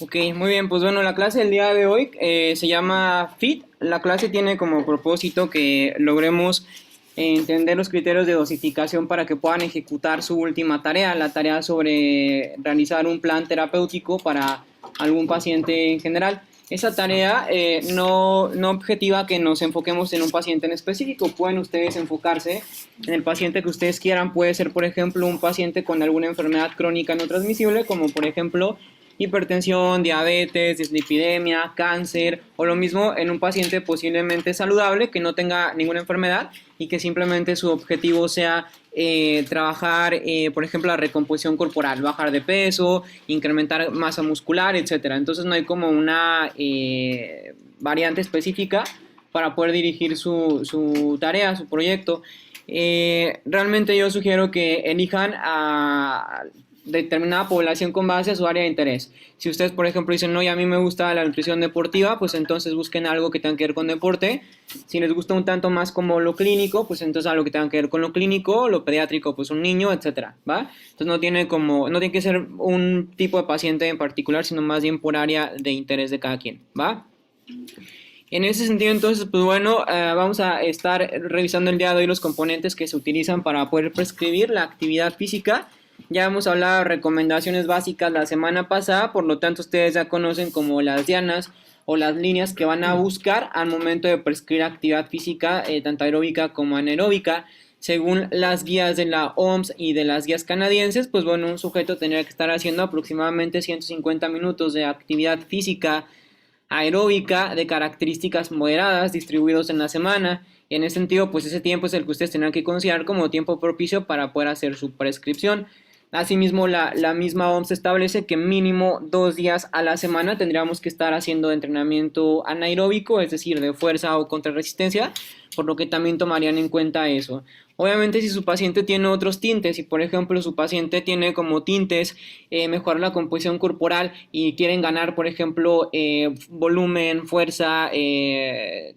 Ok, muy bien, pues bueno, la clase del día de hoy se llama FIT. La clase tiene como propósito que logremos entender los criterios de dosificación para que puedan ejecutar su última tarea, la tarea sobre realizar un plan terapéutico para algún paciente en general. Esa tarea no objetiva que nos enfoquemos en un paciente en específico, pueden ustedes enfocarse en el paciente que ustedes quieran, puede ser por ejemplo un paciente con alguna enfermedad crónica no transmisible, como por ejemplo hipertensión, diabetes, dislipidemia, cáncer o lo mismo en un paciente posiblemente saludable que no tenga ninguna enfermedad y que simplemente su objetivo sea trabajar, por ejemplo, la recomposición corporal, bajar de peso, incrementar masa muscular, etcétera. Entonces no hay como una variante específica para poder dirigir su tarea, su proyecto. Realmente yo sugiero que elijan a determinada población con base a su área de interés. Si ustedes, por ejemplo, dicen, no, y a mí me gusta la nutrición deportiva, pues entonces busquen algo que tenga que ver con deporte. Si les gusta un tanto más como lo clínico, pues entonces algo que tenga que ver con lo clínico, lo pediátrico, pues un niño, etcétera, ¿va? Entonces no tiene que ser un tipo de paciente en particular, sino más bien por área de interés de cada quien, ¿va? En ese sentido, entonces, pues bueno, vamos a estar revisando el día de hoy los componentes que se utilizan para poder prescribir la actividad física. Ya hemos hablado de recomendaciones básicas la semana pasada, por lo tanto ustedes ya conocen como las dianas o las líneas que van a buscar al momento de prescribir actividad física, tanto aeróbica como anaeróbica. Según las guías de la OMS y de las guías canadienses, pues bueno, un sujeto tendría que estar haciendo aproximadamente 150 minutos de actividad física aeróbica de características moderadas distribuidos en la semana. En ese sentido, pues ese tiempo es el que ustedes tendrán que considerar como tiempo propicio para poder hacer su prescripción. Asimismo, la misma OMS establece que mínimo 2 días a la semana tendríamos que estar haciendo entrenamiento anaeróbico, es decir, de fuerza o contrarresistencia, por lo que también tomarían en cuenta eso. Obviamente, si su paciente tiene otros tintes, si por ejemplo su paciente tiene como tintes mejorar la composición corporal y quieren ganar, por ejemplo, volumen, fuerza,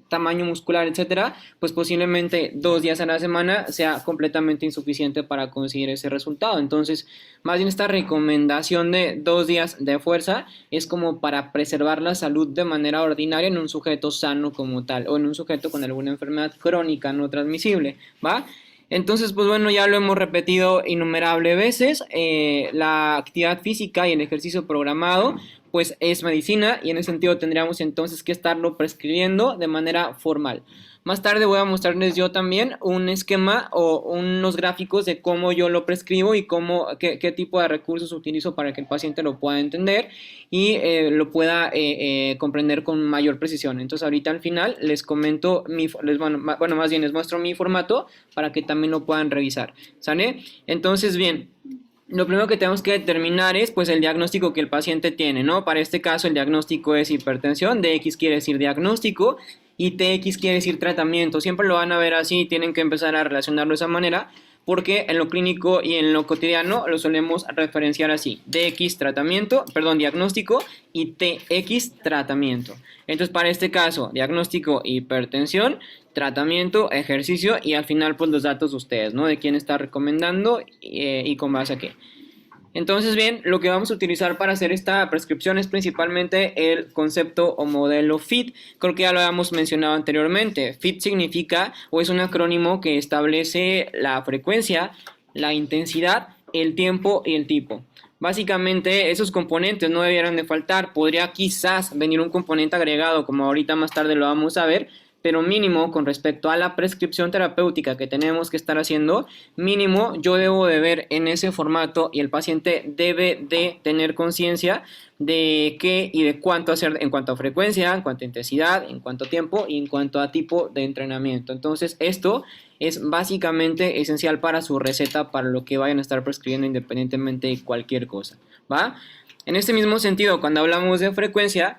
tamaño muscular, etcétera, pues posiblemente 2 días a la semana sea completamente insuficiente para conseguir ese resultado. Entonces, más bien esta recomendación de 2 días de fuerza es como para preservar la salud de manera ordinaria en un sujeto sano como tal o en un sujeto con alguna enfermedad crónica no transmisible, ¿va? Entonces, pues bueno, ya lo hemos repetido innumerables veces, la actividad física y el ejercicio programado pues es medicina y en ese sentido tendríamos entonces que estarlo prescribiendo de manera formal. Más tarde voy a mostrarles yo también un esquema o unos gráficos de cómo yo lo prescribo y qué tipo de recursos utilizo para que el paciente lo pueda entender y lo pueda comprender con mayor precisión. Entonces ahorita al final les comento, bueno, más bien les muestro mi formato para que también lo puedan revisar, ¿sale? Entonces, bien. Lo primero que tenemos que determinar es pues el diagnóstico que el paciente tiene, ¿no? Para este caso el diagnóstico es hipertensión, DX quiere decir diagnóstico y TX quiere decir tratamiento. Siempre lo van a ver así, tienen que empezar a relacionarlo de esa manera porque en lo clínico y en lo cotidiano lo solemos referenciar así, DX tratamiento, perdón, diagnóstico y TX tratamiento. Entonces para este caso, diagnóstico hipertensión, tratamiento, ejercicio y al final pues los datos de ustedes, ¿no? De quién está recomendando y con base a qué. Entonces, bien, lo que vamos a utilizar para hacer esta prescripción es principalmente el concepto o modelo FIT. Creo que ya lo habíamos mencionado anteriormente. FIT significa o es un acrónimo que establece la frecuencia, la intensidad, el tiempo y el tipo. Básicamente esos componentes no debieran de faltar. Podría quizás venir un componente agregado, como ahorita más tarde lo vamos a ver, pero mínimo con respecto a la prescripción terapéutica que tenemos que estar haciendo, mínimo yo debo de ver en ese formato y el paciente debe de tener conciencia de qué y de cuánto hacer en cuanto a frecuencia, en cuanto a intensidad, en cuanto a tiempo y en cuanto a tipo de entrenamiento. Entonces esto es básicamente esencial para su receta, para lo que vayan a estar prescribiendo independientemente de cualquier cosa, ¿va? En este mismo sentido, cuando hablamos de frecuencia,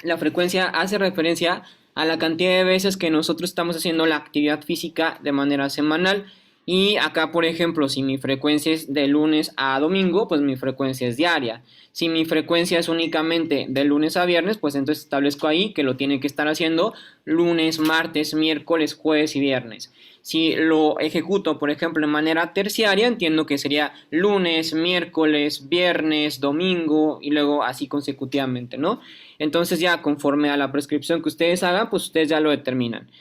la frecuencia hace referencia a la cantidad de veces que nosotros estamos haciendo la actividad física de manera semanal. Y acá, por ejemplo, si mi frecuencia es de lunes a domingo, pues mi frecuencia es diaria. Si mi frecuencia es únicamente de lunes a viernes, pues entonces establezco ahí que lo tiene que estar haciendo lunes, martes, miércoles, jueves y viernes. Si lo ejecuto, por ejemplo, en manera terciaria, entiendo que sería lunes, miércoles, viernes, domingo y luego así consecutivamente, ¿no? Entonces ya conforme a la prescripción que ustedes hagan, pues ustedes ya lo determinan.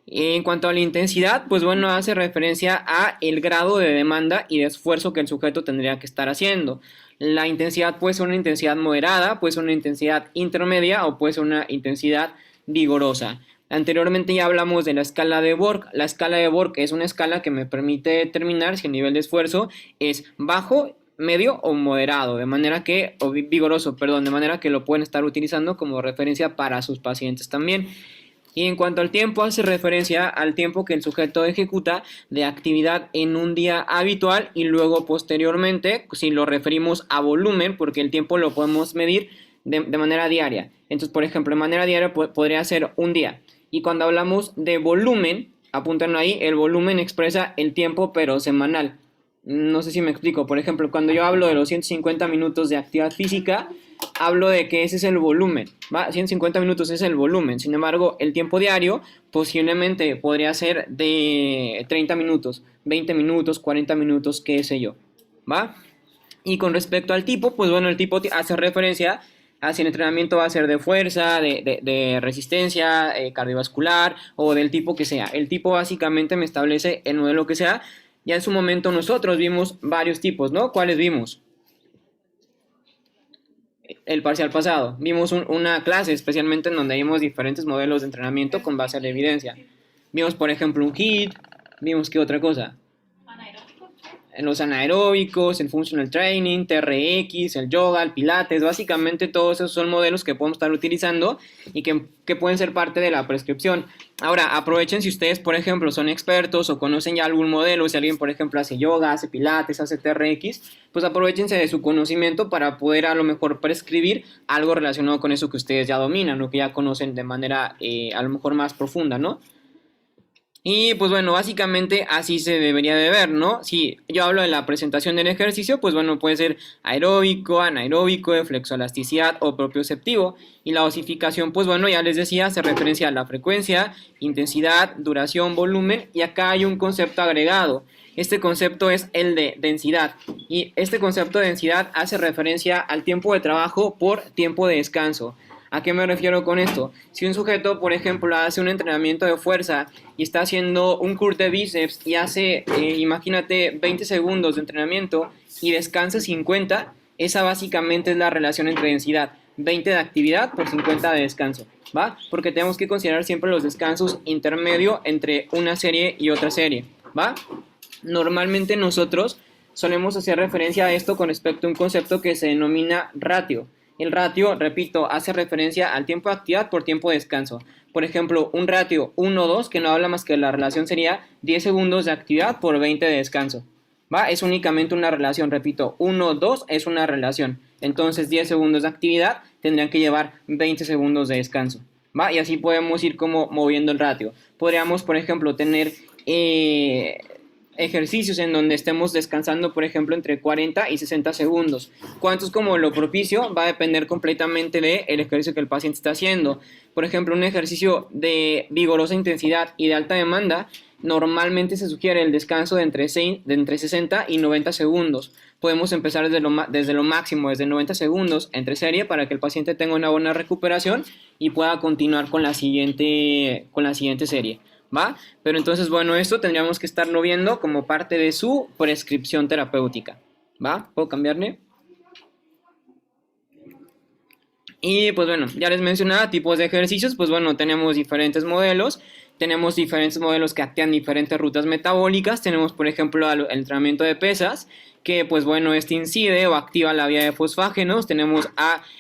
En cuanto a la intensidad, pues bueno, hace referencia a el grado de demanda y de esfuerzo que el sujeto tendría que estar haciendo. La intensidad puede ser una intensidad moderada, puede ser una intensidad intermedia o puede ser una intensidad vigorosa. Anteriormente ya hablamos de la escala de Borg. La escala de Borg es una escala que me permite determinar si el nivel de esfuerzo es bajo, medio o moderado, de manera que, o vigoroso, perdón, de manera que lo pueden estar utilizando como referencia para sus pacientes también. Y en cuanto al tiempo, hace referencia al tiempo que el sujeto ejecuta de actividad en un día habitual y luego posteriormente, si lo referimos a volumen, porque el tiempo lo podemos medir de manera diaria. Entonces, por ejemplo, de manera diaria podría ser un día. Y cuando hablamos de volumen, apúntenlo ahí, el volumen expresa el tiempo pero semanal. No sé si me explico. Por ejemplo, cuando yo hablo de los 150 minutos de actividad física, hablo de que ese es el volumen, ¿va? 150 minutos es el volumen. Sin embargo, el tiempo diario posiblemente podría ser de 30 minutos, 20 minutos, 40 minutos, qué sé yo, ¿va? Y con respecto al tipo, pues bueno, el tipo hace referencia a si el entrenamiento va a ser de fuerza, de resistencia, cardiovascular o del tipo que sea. El tipo básicamente me establece el modelo que sea. Ya en su momento nosotros vimos varios tipos, ¿no? ¿Cuáles vimos? El parcial pasado. Vimos una clase especialmente en donde vimos diferentes modelos de entrenamiento con base a la evidencia. Vimos, por ejemplo, un HIIT, vimos qué otra cosa. En los anaeróbicos, el functional training, TRX, el yoga, el pilates, básicamente todos esos son modelos que podemos estar utilizando y que pueden ser parte de la prescripción. Ahora, aprovechen si ustedes, por ejemplo, son expertos o conocen ya algún modelo, si alguien, por ejemplo, hace yoga, hace pilates, hace TRX, pues aprovechense de su conocimiento para poder a lo mejor prescribir algo relacionado con eso que ustedes ya dominan o que ya conocen de manera a lo mejor más profunda, ¿no? Y pues bueno, básicamente así se debería de ver, ¿no? Si yo hablo de la presentación del ejercicio, pues bueno, puede ser aeróbico, anaeróbico, de flexoelasticidad o propioceptivo. Y la osificación, pues bueno, ya les decía, hace referencia a la frecuencia, intensidad, duración, volumen. Y acá hay un concepto agregado. Este concepto es el de densidad. Y este concepto de densidad hace referencia al tiempo de trabajo por tiempo de descanso. ¿A qué me refiero con esto? Si un sujeto, por ejemplo, hace un entrenamiento de fuerza y está haciendo un curl de bíceps y hace, imagínate, 20 segundos de entrenamiento y descansa 50, esa básicamente es la relación entre densidad. 20 de actividad por 50 de descanso, ¿va? Porque tenemos que considerar siempre los descansos intermedio entre una serie y otra serie, ¿va? Normalmente nosotros solemos hacer referencia a esto con respecto a un concepto que se denomina ratio. El ratio, repito, hace referencia al tiempo de actividad por tiempo de descanso. Por ejemplo, un ratio 1-2, que no habla más que la relación sería 10 segundos de actividad por 20 de descanso. ¿Va? Es únicamente una relación, repito, 1-2 es una relación. Entonces 10 segundos de actividad tendrían que llevar 20 segundos de descanso. ¿Va? Y así podemos ir como moviendo el ratio. Podríamos, por ejemplo, tener ejercicios en donde estemos descansando, por ejemplo, entre 40 y 60 segundos. ¿Cuánto es como lo propicio? Va a depender completamente del ejercicio que el paciente está haciendo. Por ejemplo, un ejercicio de vigorosa intensidad y de alta demanda, normalmente se sugiere el descanso de entre 60 y 90 segundos. Podemos empezar desde lo máximo, desde 90 segundos entre serie para que el paciente tenga una buena recuperación y pueda continuar con la siguiente serie. ¿Va? Pero entonces, bueno, esto tendríamos que estarlo viendo como parte de su prescripción terapéutica. ¿Va? ¿Puedo cambiarle? Y pues bueno, ya les mencionaba tipos de ejercicios, pues bueno, tenemos diferentes modelos que activan diferentes rutas metabólicas, tenemos por ejemplo el entrenamiento de pesas, que pues bueno, este incide o activa la vía de fosfágenos, tenemos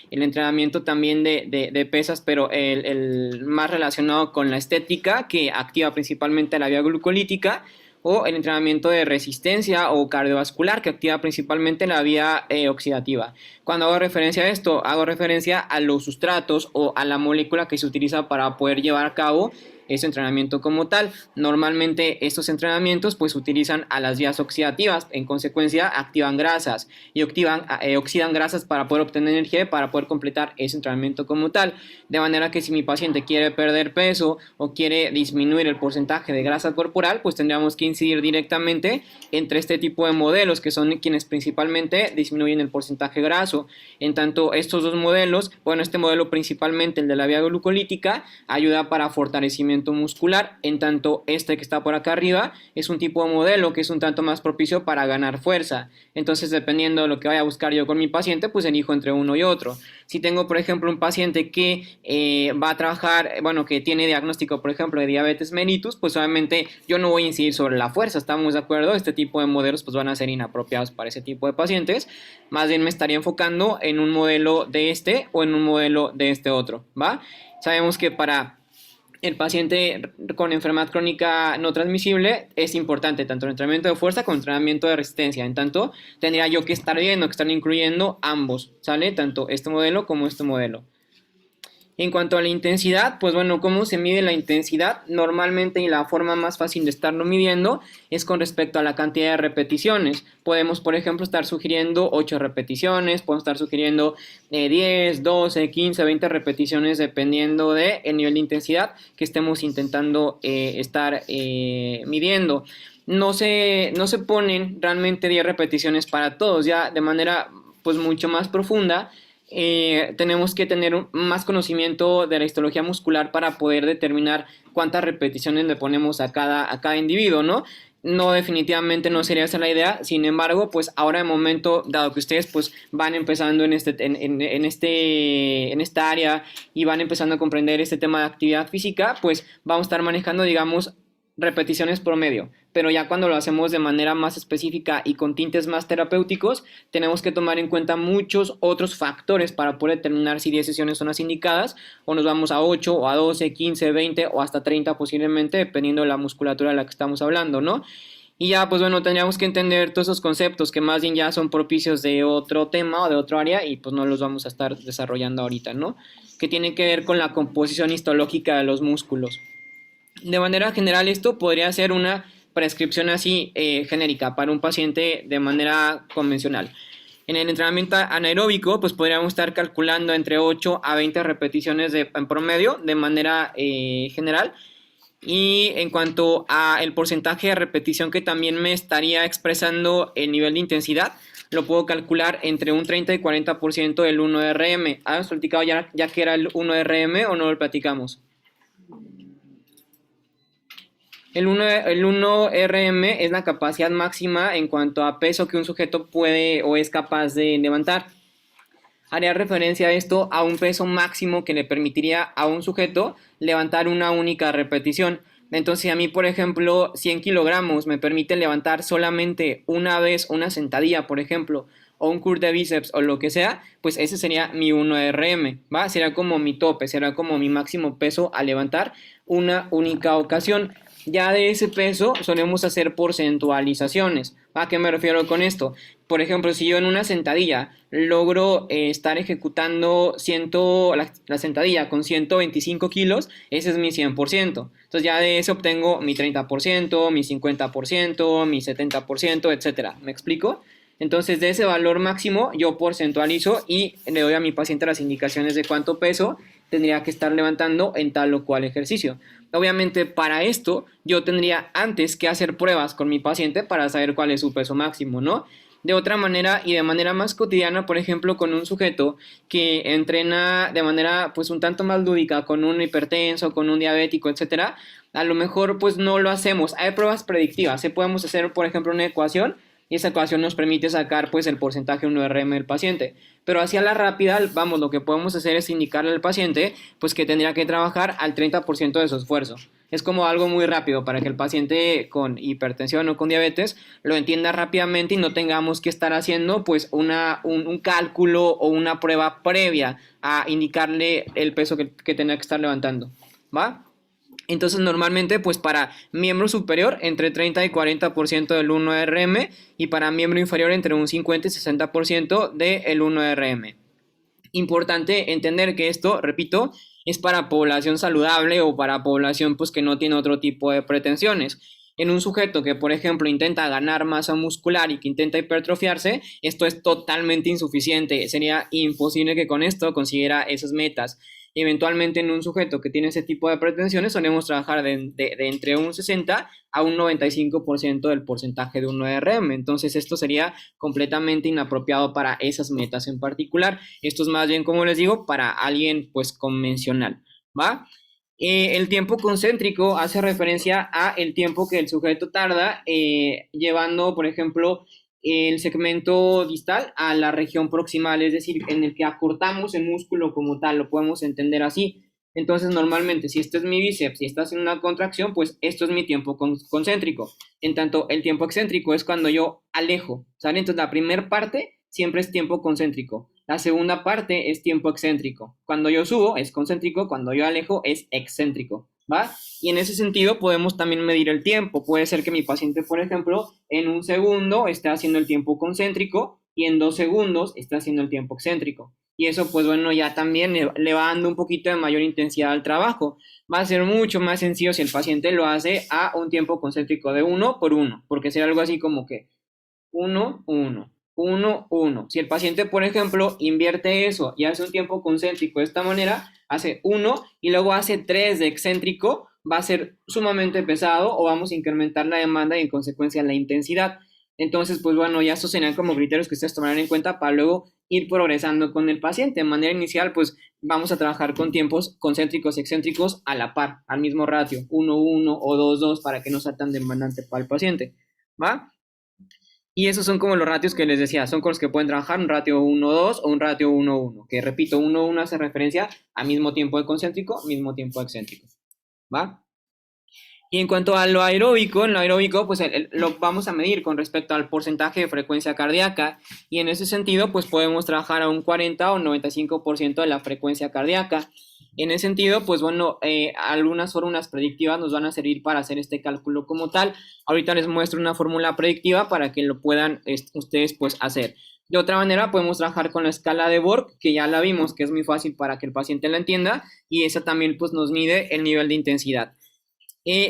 el entrenamiento también de pesas, pero el más relacionado con la estética, que activa principalmente la vía glucolítica, o el entrenamiento de resistencia o cardiovascular que activa principalmente la vía oxidativa. Cuando hago referencia a esto, hago referencia a los sustratos o a la molécula que se utiliza para poder llevar a cabo ese entrenamiento como tal. Normalmente estos entrenamientos pues utilizan a las vías oxidativas, en consecuencia activan grasas y oxidan grasas para poder obtener energía y para poder completar ese entrenamiento como tal. De manera que si mi paciente quiere perder peso o quiere disminuir el porcentaje de grasa corporal, pues tendríamos que incidir directamente entre este tipo de modelos que son quienes principalmente disminuyen el porcentaje graso. En tanto, estos dos modelos, bueno, este modelo principalmente el de la vía glucolítica ayuda para fortalecimiento muscular, en tanto este que está por acá arriba es un tipo de modelo que es un tanto más propicio para ganar fuerza. Entonces, dependiendo de lo que vaya a buscar yo con mi paciente, pues elijo entre uno y otro. Si tengo, por ejemplo, un paciente que va a trabajar, bueno, que tiene diagnóstico, por ejemplo, de diabetes mellitus, pues obviamente yo no voy a incidir sobre la fuerza, ¿estamos de acuerdo? Este tipo de modelos pues van a ser inapropiados para ese tipo de pacientes. Más bien me estaría enfocando en un modelo de este o en un modelo de este otro, ¿va? Sabemos que para el paciente con enfermedad crónica no transmisible es importante tanto el entrenamiento de fuerza como el entrenamiento de resistencia. En tanto, tendría yo que estar viendo, que están incluyendo ambos, ¿sale? Tanto este modelo como este modelo. En cuanto a la intensidad, pues bueno, ¿cómo se mide la intensidad? Normalmente y la forma más fácil de estarlo midiendo es con respecto a la cantidad de repeticiones. Podemos, por ejemplo, estar sugiriendo 8 repeticiones, podemos estar sugiriendo 10, 12, 15, 20 repeticiones dependiendo del nivel de intensidad que estemos intentando estar midiendo. No se ponen realmente 10 repeticiones para todos, ya de manera pues mucho más profunda. Tenemos que tener más conocimiento de la histología muscular para poder determinar cuántas repeticiones le ponemos a cada individuo, ¿no? No, definitivamente no sería esa la idea. Sin embargo, pues ahora de momento, dado que ustedes pues van empezando en esta área y van empezando a comprender este tema de actividad física, pues vamos a estar manejando, digamos, repeticiones promedio, pero ya cuando lo hacemos de manera más específica y con tintes más terapéuticos, tenemos que tomar en cuenta muchos otros factores para poder determinar si 10 sesiones son las indicadas o nos vamos a 8 o a 12, 15, 20 o hasta 30 posiblemente, dependiendo de la musculatura de la que estamos hablando, ¿no? Y ya, pues bueno, tendríamos que entender todos esos conceptos que más bien ya son propicios de otro tema o de otro área y pues no los vamos a estar desarrollando ahorita, ¿no? Que tienen que ver con la composición histológica de los músculos. De manera general, esto podría ser una prescripción así genérica para un paciente de manera convencional. En el entrenamiento anaeróbico, pues podríamos estar calculando entre 8 a 20 repeticiones en promedio de manera general. Y en cuanto a el porcentaje de repetición que también me estaría expresando el nivel de intensidad, lo puedo calcular entre un 30 y 40% del 1RM. ¿Habíamos platicado ya que era el 1RM o no lo platicamos? El 1RM es la capacidad máxima en cuanto a peso que un sujeto puede o es capaz de levantar. Haría referencia a esto a un peso máximo que le permitiría a un sujeto levantar una única repetición. Entonces, a mí, por ejemplo, 100 kilogramos me permite levantar solamente una vez una sentadilla, por ejemplo, o un curl de bíceps o lo que sea, pues ese sería mi 1RM, ¿va? Sería como mi tope, será como mi máximo peso a levantar una única ocasión. Ya de ese peso solemos hacer porcentualizaciones. ¿A qué me refiero con esto? Por ejemplo, si yo en una sentadilla logro estar ejecutando la sentadilla con 125 kilos, ese es mi 100%. Entonces ya de eso obtengo mi 30%, mi 50%, mi 70%, etcétera. ¿Me explico? Entonces de ese valor máximo yo porcentualizo y le doy a mi paciente las indicaciones de cuánto peso tendría que estar levantando en tal o cual ejercicio. Obviamente para esto yo tendría antes que hacer pruebas con mi paciente para saber cuál es su peso máximo, ¿no? De otra manera y de manera más cotidiana, por ejemplo, con un sujeto que entrena de manera pues un tanto más lúdica, con un hipertenso, con un diabético, etcétera, a lo mejor pues no lo hacemos. Hay pruebas predictivas, podemos hacer por ejemplo una ecuación y esa ecuación nos permite sacar pues el porcentaje 1RM del paciente. Pero hacia la rápida, vamos, lo que podemos hacer es indicarle al paciente pues que tendría que trabajar al 30% de su esfuerzo. Es como algo muy rápido para que el paciente con hipertensión o con diabetes lo entienda rápidamente y no tengamos que estar haciendo pues un cálculo o una prueba previa a indicarle el peso que tendrá que estar levantando, ¿va? Entonces normalmente pues para miembro superior entre 30 y 40% del 1RM y para miembro inferior entre un 50 y 60% del 1RM. Importante entender que esto, repito, es para población saludable o para población pues que no tiene otro tipo de pretensiones. En un sujeto que, por ejemplo, intenta ganar masa muscular y que intenta hipertrofiarse, esto es totalmente insuficiente. Sería imposible que con esto consiguiera esas metas. Eventualmente en un sujeto que tiene ese tipo de pretensiones solemos trabajar de entre un 60 a un 95% del porcentaje de un 9RM. Entonces esto sería completamente inapropiado para esas metas en particular. Esto es más bien, como les digo, para alguien pues convencional, ¿va? El tiempo concéntrico hace referencia a el tiempo que el sujeto tarda llevando, por ejemplo, el segmento distal a la región proximal, es decir, en el que acortamos el músculo como tal, lo podemos entender así. Entonces, normalmente, si este es mi bíceps y está haciendo una contracción, pues esto es mi tiempo concéntrico. En tanto, el tiempo excéntrico es cuando yo alejo, ¿sale? Entonces, la primera parte siempre es tiempo concéntrico. La segunda parte es tiempo excéntrico. Cuando yo subo es concéntrico, cuando yo alejo es excéntrico, ¿va? Y en ese sentido podemos también medir el tiempo. Puede ser que mi paciente, por ejemplo, en un segundo esté haciendo el tiempo concéntrico y en 2 segundos esté haciendo el tiempo excéntrico. Y eso, pues bueno, ya también le va dando un poquito de mayor intensidad al trabajo. Va a ser mucho más sencillo si el paciente lo hace a un tiempo concéntrico de 1 por 1, porque será algo así como que 1, 1, 1, 1. Si el paciente, por ejemplo, invierte eso y hace un tiempo concéntrico de esta manera, hace 1 y luego hace 3 de excéntrico, va a ser sumamente pesado o vamos a incrementar la demanda y en consecuencia la intensidad. Entonces, pues bueno, ya estos serían como criterios que ustedes tomarán en cuenta para luego ir progresando con el paciente. De manera inicial, pues vamos a trabajar con tiempos concéntricos y excéntricos a la par, al mismo ratio, 1, 1 o 2, 2, para que no sea tan demandante para el paciente, ¿va? Y esos son como los ratios que les decía, son con los que pueden trabajar un ratio 1, 2 o un ratio 1, 1, que repito, 1, 1 hace referencia a mismo tiempo de concéntrico, mismo tiempo excéntrico, ¿va? Y en cuanto a lo aeróbico, en lo aeróbico, pues lo vamos a medir con respecto al porcentaje de frecuencia cardíaca y en ese sentido, pues podemos trabajar a un 40 o 95% de la frecuencia cardíaca. En ese sentido, pues bueno, algunas fórmulas predictivas nos van a servir para hacer este cálculo como tal. Ahorita les muestro una fórmula predictiva para que lo puedan ustedes pues hacer. De otra manera, podemos trabajar con la escala de Borg, que ya la vimos, que es muy fácil para que el paciente la entienda, y esa también pues nos mide el nivel de intensidad.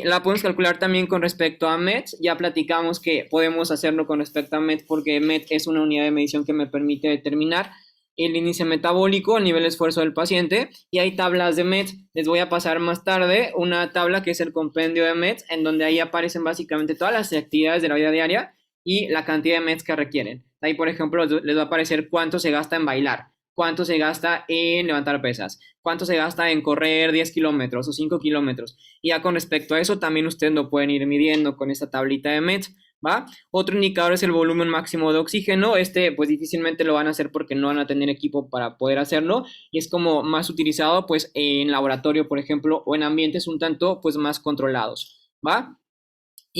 La podemos calcular también con respecto a MET. Ya platicamos que podemos hacerlo con respecto a MET porque MET es una unidad de medición que me permite determinar el índice metabólico, el nivel de esfuerzo del paciente, y hay tablas de MET. Les voy a pasar más tarde una tabla que es el compendio de MET, en donde ahí aparecen básicamente todas las actividades de la vida diaria y la cantidad de METs que requieren. Ahí, por ejemplo, les va a aparecer cuánto se gasta en bailar, cuánto se gasta en levantar pesas, cuánto se gasta en correr 10 kilómetros o 5 kilómetros. Y ya con respecto a eso, también ustedes lo pueden ir midiendo con esta tablita de MET, ¿va? Otro indicador es el volumen máximo de oxígeno. Este, pues difícilmente lo van a hacer porque no van a tener equipo para poder hacerlo. Y es como más utilizado, pues, en laboratorio, por ejemplo, o en ambientes un tanto, pues, más controlados, ¿va?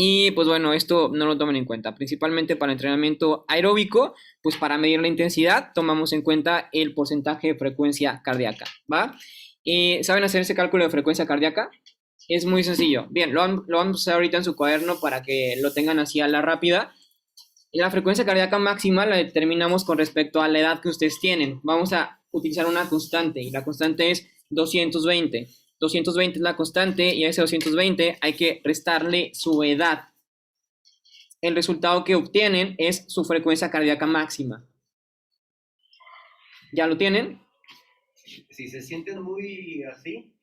Y pues bueno, esto no lo tomen en cuenta. Principalmente para entrenamiento aeróbico, pues para medir la intensidad, tomamos en cuenta el porcentaje de frecuencia cardíaca, ¿va? ¿Saben hacer ese cálculo de frecuencia cardíaca? Es muy sencillo. Bien, lo vamos a hacer ahorita en su cuaderno para que lo tengan así a la rápida. La frecuencia cardíaca máxima la determinamos con respecto a la edad que ustedes tienen. Vamos a utilizar una constante y la constante es 220. 220 es la constante y a ese 220 hay que restarle su edad. El resultado que obtienen es su frecuencia cardíaca máxima. ¿Ya lo tienen? Si se sienten muy así,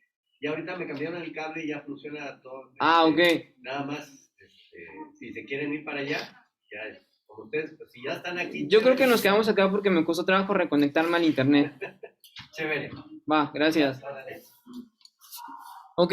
ya ahorita me cambiaron el cable y ya funciona todo. Ok. Nada más, si se quieren ir para allá, ya es. Como ustedes, pues si ya están aquí. Yo creo que nos quedamos acá porque me costó trabajo reconectarme al internet. Chévere. Va, gracias. Ok,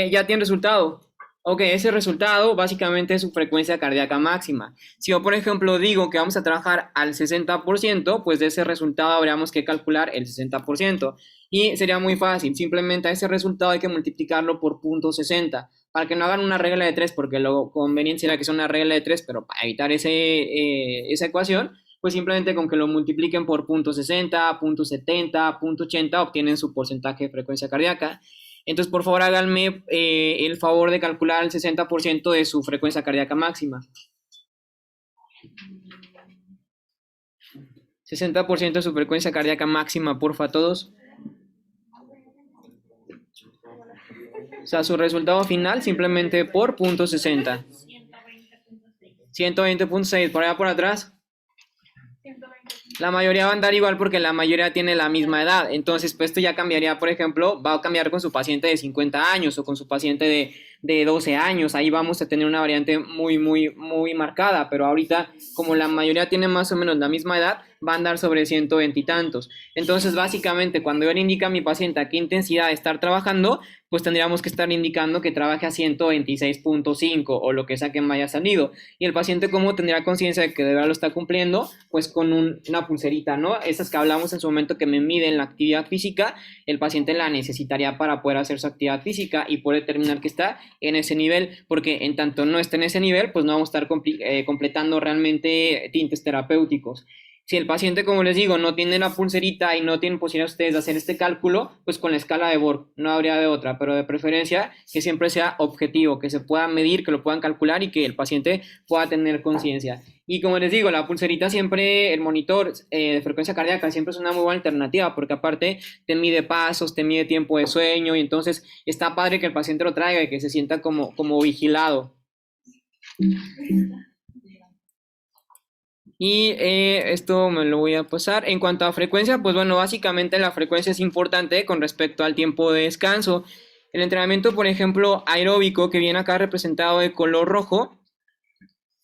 ya tiene resultado. Ok, ese resultado básicamente es su frecuencia cardíaca máxima. Si yo, por ejemplo, digo que vamos a trabajar al 60%, pues de ese resultado habríamos que calcular el 60%. Y sería muy fácil, simplemente a ese resultado hay que multiplicarlo por 0.60, para que no hagan una regla de 3, porque lo conveniente sería que sea una regla de 3, pero para evitar esa ecuación, pues simplemente con que lo multipliquen por 0.60, 0.70, 0.80, obtienen su porcentaje de frecuencia cardíaca. Entonces, por favor, háganme el favor de calcular el 60% de su frecuencia cardíaca máxima. 60% de su frecuencia cardíaca máxima, porfa, todos. O sea, su resultado final simplemente por punto 60. 120.6, por allá por atrás. La mayoría va a andar igual porque la mayoría tiene la misma edad. Entonces, pues esto ya cambiaría, por ejemplo, va a cambiar con su paciente de 50 años o con su paciente de 12 años. Ahí vamos a tener una variante muy marcada. Pero ahorita, como la mayoría tiene más o menos la misma edad, va a andar sobre 120 y tantos. Entonces, básicamente, cuando yo le indico a mi paciente a qué intensidad estar trabajando, pues tendríamos que estar indicando que trabaje a 126.5 o lo que sea que me haya salido. Y el paciente, ¿cómo tendrá conciencia de que de verdad lo está cumpliendo? Pues con una pulserita, ¿no? Esas que hablamos en su momento que me miden la actividad física, el paciente la necesitaría para poder hacer su actividad física y poder determinar que está en ese nivel, porque en tanto no esté en ese nivel, pues no vamos a estar completando realmente tintes terapéuticos. Si el paciente, como les digo, no tiene la pulserita y no tienen posibilidad ustedes de hacer este cálculo, pues con la escala de Borg no habría de otra, pero de preferencia que siempre sea objetivo, que se pueda medir, que lo puedan calcular y que el paciente pueda tener conciencia. Y como les digo, la pulserita siempre, el monitor de frecuencia cardíaca siempre es una muy buena alternativa porque aparte te mide pasos, te mide tiempo de sueño y entonces está padre que el paciente lo traiga y que se sienta como vigilado. Y esto me lo voy a pasar. En cuanto a frecuencia, pues bueno, básicamente la frecuencia es importante con respecto al tiempo de descanso. El entrenamiento, por ejemplo, aeróbico, que viene acá representado de color rojo,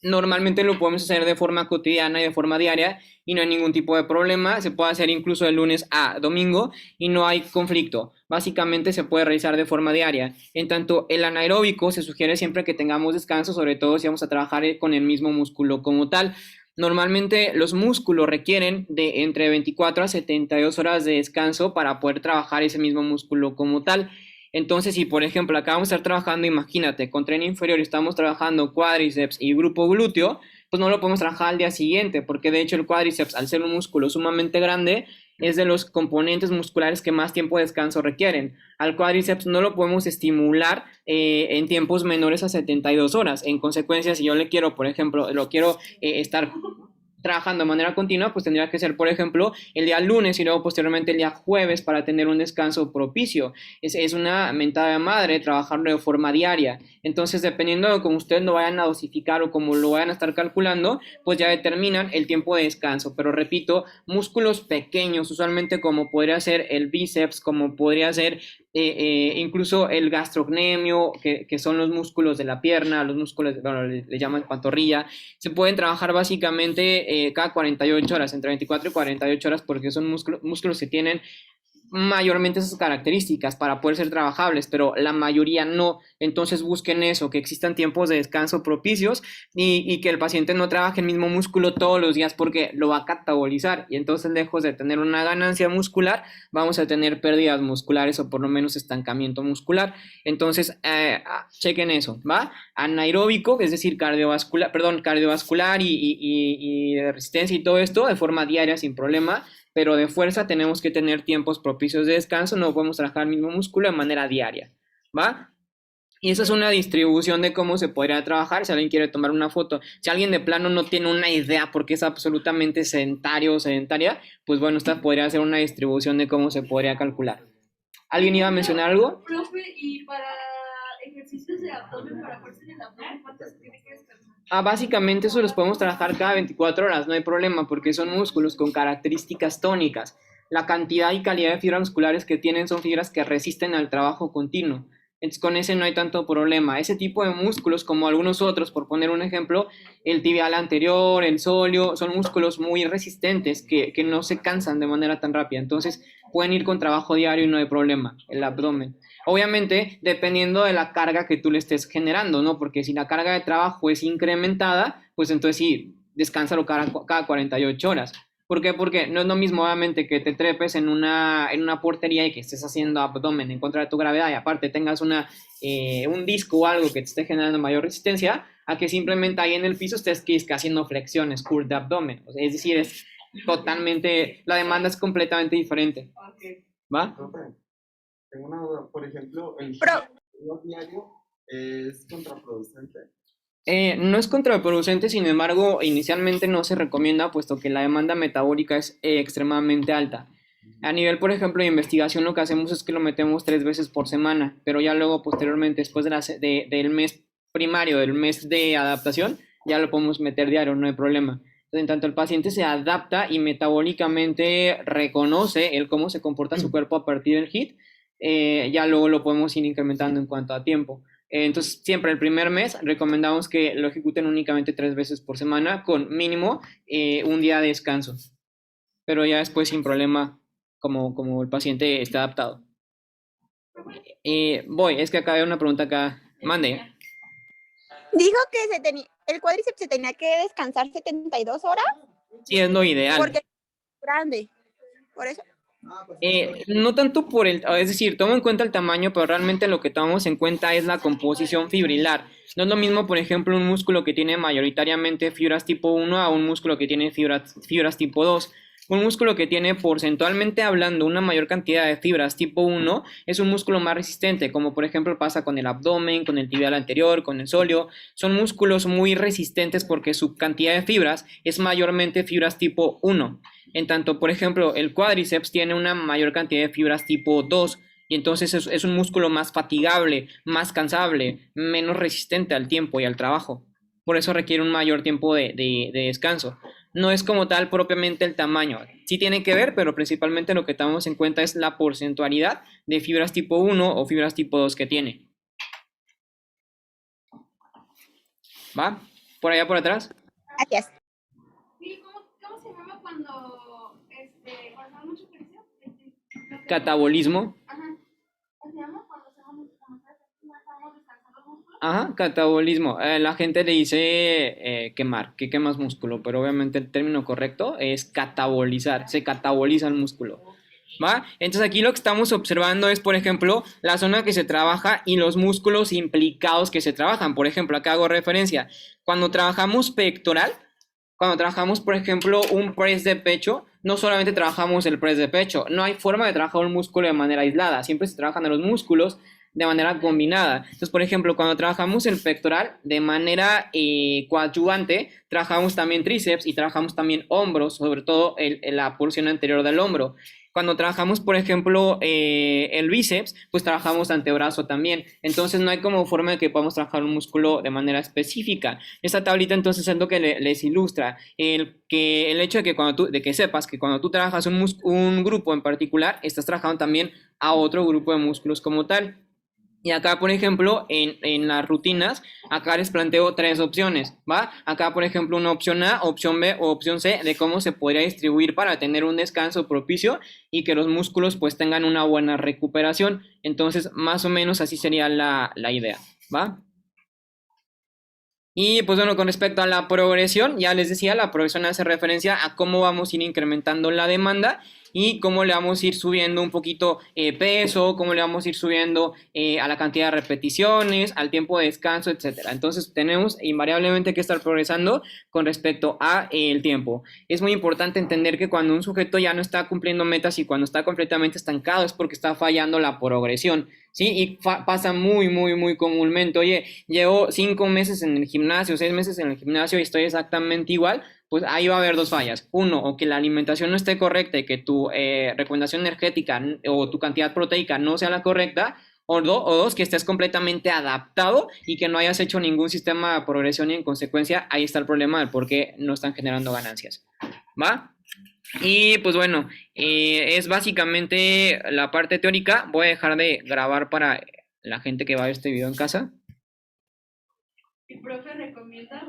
normalmente lo podemos hacer de forma cotidiana y de forma diaria y no hay ningún tipo de problema. Se puede hacer incluso de lunes a domingo y no hay conflicto. Básicamente se puede realizar de forma diaria. En tanto, el anaeróbico se sugiere siempre que tengamos descanso, sobre todo si vamos a trabajar con el mismo músculo como tal. Normalmente los músculos requieren de entre 24 a 72 horas de descanso para poder trabajar ese mismo músculo como tal. Entonces, si por ejemplo acá vamos a estar trabajando, imagínate, con tren inferior estamos trabajando cuádriceps y grupo glúteo, pues no lo podemos trabajar al día siguiente, porque de hecho el cuádriceps, al ser un músculo sumamente grande, es de los componentes musculares que más tiempo de descanso requieren. Al cuádriceps no lo podemos estimular en tiempos menores a 72 horas. En consecuencia, si yo le quiero, por ejemplo, lo quiero estar trabajando de manera continua, pues tendría que ser, por ejemplo, el día lunes y luego posteriormente el día jueves para tener un descanso propicio. Es una mentada de madre trabajarlo de forma diaria. Entonces, dependiendo de cómo ustedes lo vayan a dosificar o cómo lo vayan a estar calculando, pues ya determinan el tiempo de descanso. Pero repito, músculos pequeños, usualmente como podría ser el bíceps, como podría ser incluso el gastrocnemio, que son los músculos de la pierna, los músculos, bueno, le llaman pantorrilla, se pueden trabajar básicamente cada 48 horas, entre 24 y 48 horas, porque son músculos que tienen mayormente esas características para poder ser trabajables, pero la mayoría no. Entonces busquen eso, que existan tiempos de descanso propicios y que el paciente no trabaje el mismo músculo todos los días porque lo va a catabolizar y entonces lejos de tener una ganancia muscular, vamos a tener pérdidas musculares o por lo menos estancamiento muscular. Entonces, chequen eso, ¿va? Anaeróbico, es decir, cardiovascular y de resistencia y todo esto de forma diaria sin problema, pero de fuerza tenemos que tener tiempos propicios de descanso, no podemos trabajar el mismo músculo de manera diaria, ¿va? Y esa es una distribución de cómo se podría trabajar, si alguien quiere tomar una foto. Si alguien de plano no tiene una idea porque es absolutamente sedentario o sedentaria, pues bueno, esta podría ser una distribución de cómo se podría calcular. ¿Alguien iba a mencionar algo? Profe, y para ejercicios de abdomen, para fuerza en el abdomen, ¿cuántas tiene que descansar? Básicamente eso los podemos trabajar cada 24 horas, no hay problema, porque son músculos con características tónicas. La cantidad y calidad de fibras musculares que tienen son fibras que resisten al trabajo continuo. Entonces, con ese no hay tanto problema. Ese tipo de músculos, como algunos otros, por poner un ejemplo, el tibial anterior, el sóleo, son músculos muy resistentes que no se cansan de manera tan rápida. Entonces, pueden ir con trabajo diario y no hay problema. El abdomen. Obviamente, dependiendo de la carga que tú le estés generando, ¿no? Porque si la carga de trabajo es incrementada, pues entonces sí, descánsalo cada 48 horas. ¿Por qué? Porque no es lo mismo, obviamente, que te trepes en una portería y que estés haciendo abdomen en contra de tu gravedad y aparte tengas un disco o algo que te esté generando mayor resistencia, a que simplemente ahí en el piso estés haciendo flexiones, curl de abdomen. O sea, es decir, es totalmente, la demanda es completamente diferente. ¿Va? Tengo una duda, por ejemplo, el diario es contraproducente. No es contraproducente, sin embargo, inicialmente no se recomienda puesto que la demanda metabólica es extremadamente alta. A nivel, por ejemplo, de investigación, lo que hacemos es que lo metemos 3 veces por semana, pero ya luego, posteriormente, después del mes primario, del mes de adaptación, ya lo podemos meter diario, no hay problema. Entonces, en tanto el paciente se adapta y metabólicamente reconoce el cómo se comporta su cuerpo a partir del HIIT, ya luego lo podemos ir incrementando en cuanto a tiempo. Entonces, siempre el primer mes recomendamos que lo ejecuten únicamente 3 veces por semana, con mínimo un día de descanso, pero ya después sin problema, como el paciente esté adaptado. Es que acá hay una pregunta acá. Mande. Dijo que el cuádriceps se tenía que descansar 72 horas. Sí, es lo ideal. Porque es grande. Por eso. No tanto es decir, tomo en cuenta el tamaño, pero realmente lo que tomamos en cuenta es la composición fibrilar. No es lo mismo, por ejemplo, un músculo que tiene mayoritariamente fibras tipo 1 a un músculo que tiene fibras tipo 2. Un músculo que tiene, porcentualmente hablando, una mayor cantidad de fibras tipo 1 es un músculo más resistente, como por ejemplo pasa con el abdomen, con el tibial anterior, con el sóleo. Son músculos muy resistentes porque su cantidad de fibras es mayormente fibras tipo 1. En tanto, por ejemplo, el cuádriceps tiene una mayor cantidad de fibras tipo 2. Y entonces es un músculo más fatigable, más cansable, menos resistente al tiempo y al trabajo. Por eso requiere un mayor tiempo de descanso. No es como tal propiamente el tamaño. Sí tiene que ver, pero principalmente lo que tomamos en cuenta es la porcentualidad de fibras tipo 1 o fibras tipo 2 que tiene. ¿Va? ¿Por allá por atrás? Gracias. Sí, ¿cómo se llama cuando hay mucho ejercicio? Catabolismo. Ajá. ¿Cómo se llama cuando estamos descansando los músculos? Ajá, catabolismo. La gente le dice quemar, que quemas músculo, pero obviamente el término correcto es catabolizar, se cataboliza el músculo. ¿Va? Entonces aquí lo que estamos observando es, por ejemplo, la zona que se trabaja y los músculos implicados que se trabajan. Por ejemplo, acá hago referencia. Cuando trabajamos pectoral, cuando trabajamos, por ejemplo, un press de pecho, no solamente trabajamos el press de pecho, no hay forma de trabajar un músculo de manera aislada, siempre se trabajan los músculos de manera combinada. Entonces, por ejemplo, cuando trabajamos el pectoral de manera coadyuvante, trabajamos también tríceps y trabajamos también hombros, sobre todo la porción anterior del hombro. Cuando trabajamos, por ejemplo, el bíceps, pues trabajamos antebrazo también. Entonces no hay como forma de que podamos trabajar un músculo de manera específica. Esta tablita entonces es lo que les ilustra. El hecho de que sepas que cuando tú trabajas un grupo en particular, estás trabajando también a otro grupo de músculos como tal. Y acá, por ejemplo, en las rutinas, acá les planteo 3 opciones, ¿va? Acá, por ejemplo, una opción A, opción B o opción C de cómo se podría distribuir para tener un descanso propicio y que los músculos pues tengan una buena recuperación. Entonces, más o menos así sería la idea, ¿va? Y pues bueno, con respecto a la progresión, ya les decía, la progresión hace referencia a cómo vamos a ir incrementando la demanda y cómo le vamos a ir subiendo un poquito peso, cómo le vamos a ir subiendo a la cantidad de repeticiones, al tiempo de descanso, etcétera. Entonces tenemos invariablemente que estar progresando con respecto a el tiempo. Es muy importante entender que cuando un sujeto ya no está cumpliendo metas y cuando está completamente estancado es porque está fallando la progresión, ¿sí? Y pasa muy, muy, muy comúnmente. Oye, llevo 5 meses en el gimnasio, 6 meses en el gimnasio y estoy exactamente igual. Pues ahí va a haber 2 fallas. Uno, o que la alimentación no esté correcta y que tu recomendación energética o tu cantidad proteica no sea la correcta. O dos, que estés completamente adaptado y que no hayas hecho ningún sistema de progresión y en consecuencia ahí está el problema del por qué no están generando ganancias. ¿Va? Y pues bueno, es básicamente la parte teórica. Voy a dejar de grabar para la gente que va a ver este video en casa. ¿Y profe recomienda